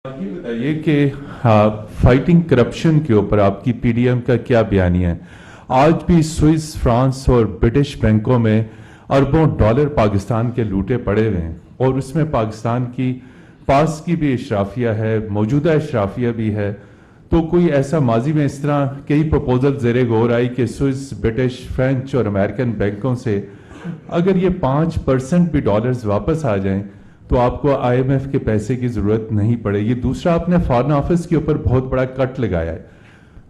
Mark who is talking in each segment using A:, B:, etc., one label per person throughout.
A: یہ بتائیے کہ فائٹنگ کرپشن کے اوپر آپ کی پی ڈی ایم کا کیا بیانیہ ہے؟ آج بھی سوئس، فرانس اور برٹش بینکوں میں اربوں ڈالر پاکستان کے لوٹے پڑے ہوئے ہیں، اور اس میں پاکستان کی پاس کی بھی اشرافیہ ہے، موجودہ اشرافیہ بھی ہے. تو کوئی ایسا ماضی میں اس طرح کئی پروپوزل زیر غور آئی کہ سوئس، برٹش، فرینچ اور امریکن بینکوں سے اگر یہ 5% بھی ڈالرز واپس آ جائیں تو آپ کو آئی ایم ایف کے پیسے کی ضرورت نہیں پڑے گی. دوسرا، آپ نے فارن آفس کے اوپر بہت بڑا کٹ لگایا ہے،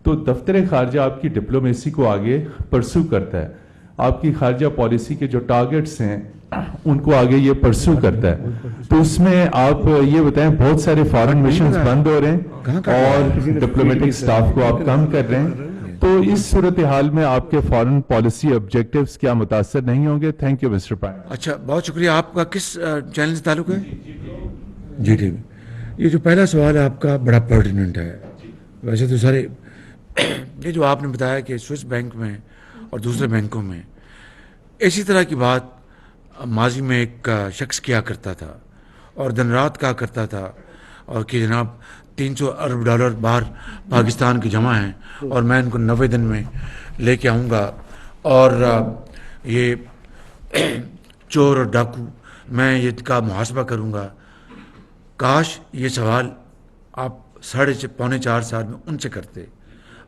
A: تو دفتر خارجہ آپ کی ڈپلومیسی کو آگے پرسو کرتا ہے، آپ کی خارجہ پالیسی کے جو ٹارگٹس ہیں ان کو آگے یہ پرسو کرتا ہے. تو اس میں آپ یہ بتائیں، بہت سارے فارن مشنز بند ہو رہے ہیں اور ڈپلومیٹک سٹاف کو آپ کم کر رہے ہیں، تو اس صورتحال میں آپ کے فارن پالیسی آبجیکٹیوز کیا متاثر نہیں ہوں گے؟ Thank you mister prime.
B: اچھا، بہت شکریہ. آپ کا کس چینل سے تعلق ہے؟ G T V. یہ جو پہلا سوال ہے آپ کا بڑا پرٹیننٹ ہے. ویسے تو سارے یہ جو آپ نے بتایا کہ سوئس بینک میں اور دوسرے بینکوں میں اسی طرح کی بات ماضی میں ایک شخص کیا کرتا تھا اور دن رات کہا کرتا تھا، اور کہ جناب 300 ارب ڈالر باہر پاکستان کی جمع ہیں اور میں ان کو 90 دن میں لے کے آؤں گا، اور یہ چور اور ڈاکو میں یہ کا محاسبہ کروں گا. کاش یہ سوال آپ 3.5-4 سال میں ان سے کرتے.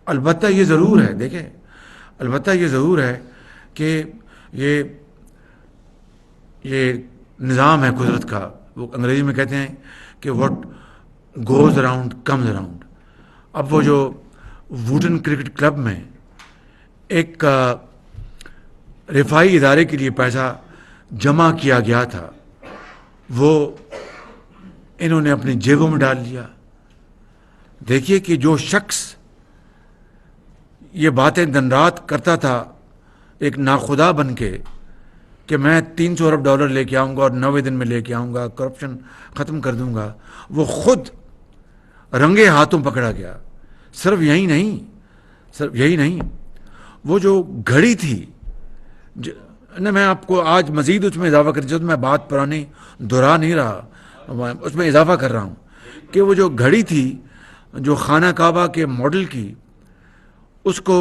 B: البتہ یہ ضرور ہے، دیکھیں، البتہ یہ ضرور ہے کہ یہ نظام ہے قدرت کا. وہ انگریزی میں کہتے ہیں کہ what goes around comes around. اب وہ جو ووٹن کرکٹ کلب میں ایک رفائی ادارے کے لیے پیسہ جمع کیا گیا تھا، وہ انہوں نے اپنی جیبوں میں ڈال لیا. دیکھیے کہ جو شخص یہ باتیں دن رات کرتا تھا ایک ناخدا بن کے کہ میں 300 ارب ڈالر لے کے آؤں گا اور 90 دن میں لے کے آؤں گا، کرپشن ختم کر دوں گا، وہ خود رنگے ہاتھوں پکڑا گیا. صرف یہی نہیں، وہ جو گھڑی تھی، میں آپ کو آج مزید اس میں اضافہ کرنا چاہتا ہوں. میں بات پرانی دہرا نہیں رہا، اس میں اضافہ کر رہا ہوں کہ وہ جو گھڑی تھی جو خانہ کعبہ کے ماڈل کی، اس کو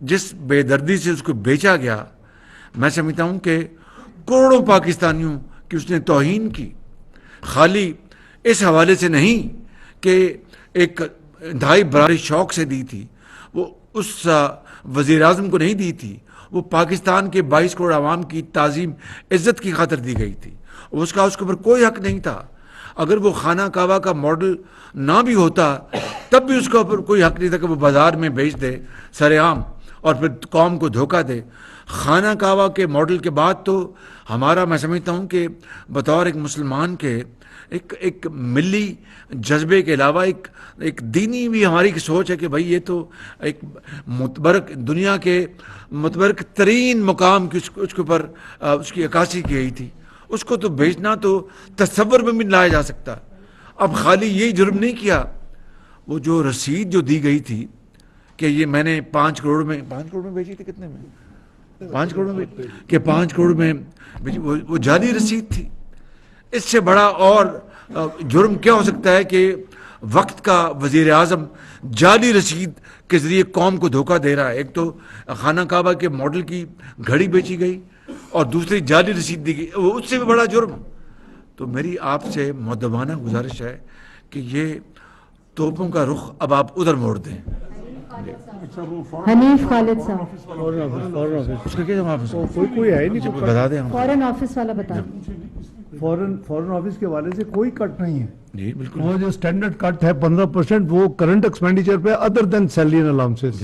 B: جس بے دردی سے اس کو بیچا گیا، میں سمجھتا ہوں کہ کروڑوں پاکستانیوں کی اس نے توہین کی. خالی اس حوالے سے نہیں کہ ایک انتہائی براری شوق سے دی تھی، وہ اس وزیر اعظم کو نہیں دی تھی، وہ پاکستان کے 22 کروڑ عوام کی تعظیم عزت کی خاطر دی گئی تھی. اس کے اوپر کوئی حق نہیں تھا. اگر وہ خانہ کعبہ کا ماڈل نہ بھی ہوتا تب بھی اس کے اوپر کوئی حق نہیں تھا کہ وہ بازار میں بیچ دے سر عام اور پھر قوم کو دھوکہ دے. خانہ کعبہ کے ماڈل کے بعد تو ہمارا، میں سمجھتا ہوں کہ بطور ایک مسلمان کے ایک ملی جذبے کے علاوہ ایک دینی بھی ہماری کی سوچ ہے کہ بھائی یہ تو ایک متبرک دنیا کے متبرک ترین مقام کی اس کے اوپر اس کی عکاسی کی گئی تھی. اس کو تو بیچنا تو تصور میں بھی نہیں لایا جا سکتا. اب خالی یہی جرم نہیں کیا، وہ جو رسید جو دی گئی تھی کہ یہ میں نے 5 کروڑ میں بیچی تھی، کتنے میں؟ 5 کروڑ میں کہ 5 کروڑ میں وہ جعلی رسید تھی. اس سے بڑا اور جرم کیا ہو سکتا ہے کہ وقت کا وزیر اعظم جعلی رسید کے ذریعے قوم کو دھوکہ دے رہا ہے. ایک تو خانہ کعبہ کے ماڈل کی گھڑی بیچی گئی اور دوسری جعلی رسید دی گئی، وہ اس سے بھی بڑا جرم. تو میری آپ سے مؤدبانہ گزارش ہے کہ یہ توپوں کا رخ اب آپ ادھر موڑ دیں.
C: حنیف خالد صاحب،
B: اس کا کیا جواب ہے؟
D: کوئی ہے نہیں،
B: بتا دیں.
C: فارن آفس والا بتا دیں.
D: فارن آفس کے حوالے سے کوئی کٹ نہیں ہے.
B: جی بالکل.
D: وہ جو اسٹینڈرڈ کٹ ہے 15%، وہ کرنٹ ایکسپینڈیچر پہ other than salary and allowances.